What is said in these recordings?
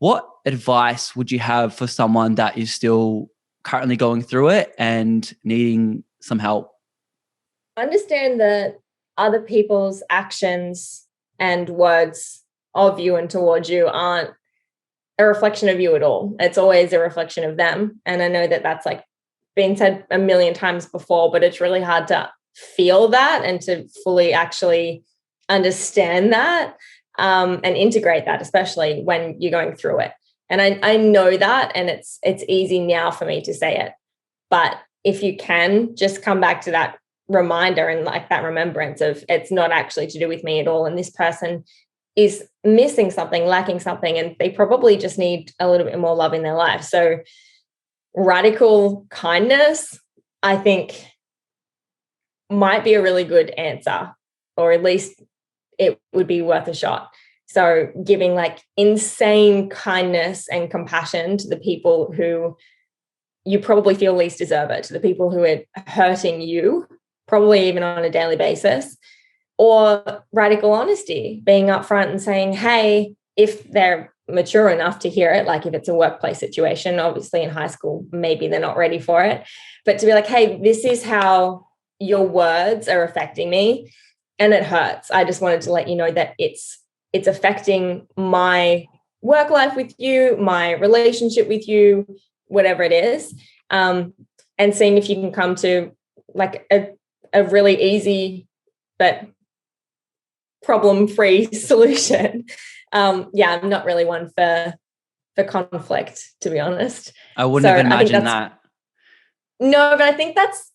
What advice would you have for someone that is still currently going through it and needing some help? Understand that other people's actions and words of you and towards you aren't a reflection of you at all. It's always a reflection of them. And I know that that's like been said a million times before, but it's really hard to feel that and to fully actually understand that, and integrate that, especially when you're going through it. And I know that, and it's easy now for me to say it. But if you can just come back to that reminder and like that remembrance of it's not actually to do with me at all. And this person is missing something, lacking something, and they probably just need a little bit more love in their life. So radical kindness, I think, might be a really good answer, or at least it would be worth a shot. So giving like insane kindness and compassion to the people who you probably feel least deserve it, to the people who are hurting you, probably even on a daily basis. Or radical honesty, being upfront and saying, hey, if they're mature enough to hear it, like if it's a workplace situation, obviously in high school, maybe they're not ready for it, but to be like, hey, this is how your words are affecting me and it hurts. I just wanted to let you know that it's affecting my work life with you, my relationship with you, whatever it is. And seeing if you can come to like a really easy but problem-free solution. I'm not really one for conflict, to be honest. I wouldn't have imagined that. No, but I think that's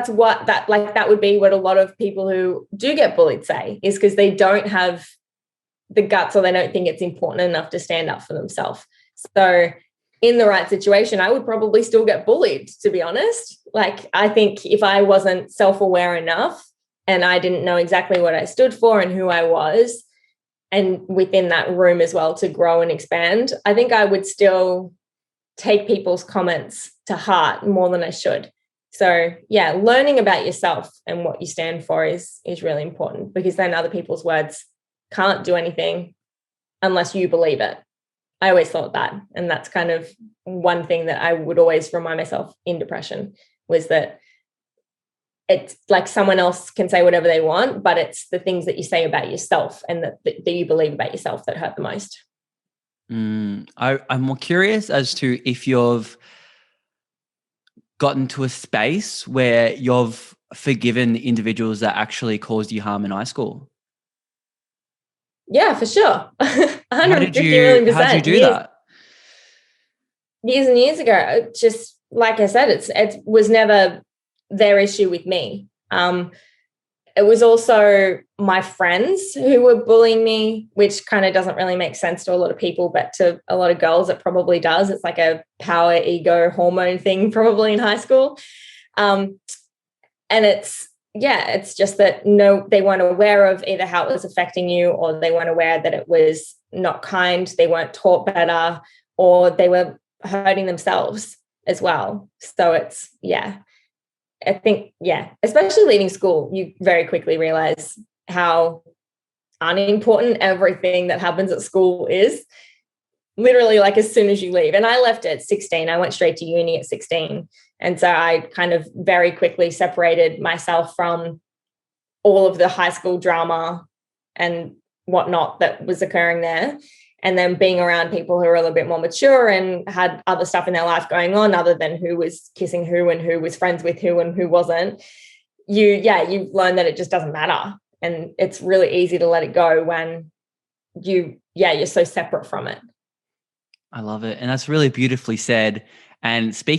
what that would be what a lot of people who do get bullied say, is because they don't have the guts, or they don't think it's important enough to stand up for themselves. So in the right situation, I would probably still get bullied, to be honest. Like, I think if I wasn't self-aware enough and I didn't know exactly what I stood for and who I was, and within that room as well to grow and expand, I think I would still take people's comments to heart more than I should. So yeah, learning about yourself and what you stand for is really important, because then other people's words can't do anything unless you believe it. I always thought that. And that's kind of one thing that I would always remind myself in depression, was that it's like someone else can say whatever they want, but it's the things that you say about yourself and that you believe about yourself that hurt the most. I'm more curious as to if you've gotten to a space where you've forgiven individuals that actually caused you harm in high school. Yeah, for sure. 150 million percent. How did you do that? Years and years ago, just like I said, it was never their issue with me. It was also my friends who were bullying me, which kind of doesn't really make sense to a lot of people, but to a lot of girls, it probably does. It's like a power, ego, hormone thing, probably in high school. And it's just that they weren't aware of either how it was affecting you, or they weren't aware that it was not kind, they weren't taught better, or they were hurting themselves as well. So I think, especially leaving school, you very quickly realize how unimportant everything that happens at school is, literally like as soon as you leave. And I left at 16. I went straight to uni at 16. And so I kind of very quickly separated myself from all of the high school drama and whatnot that was occurring there. And then being around people who were a little bit more mature and had other stuff in their life going on other than who was kissing who and who was friends with who and who wasn't, you learn that it just doesn't matter. And it's really easy to let it go when you're so separate from it. I love it. And that's really beautifully said. And speaking